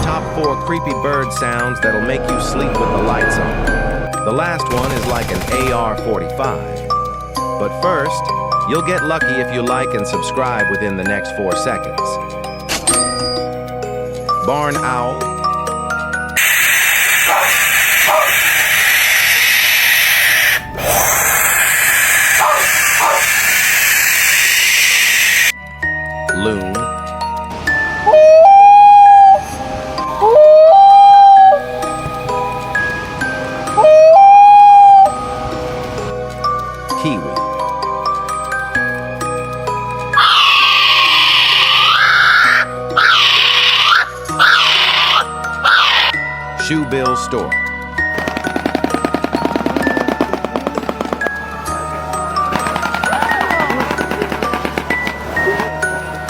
top 4 creepy bird sounds that'll make you sleep with the lights on. The last one is like an AR-45. But first, you'll get lucky if you like and subscribe within the next 4 seconds. Barn owl. Loon. Kiwi. Shoebill stork.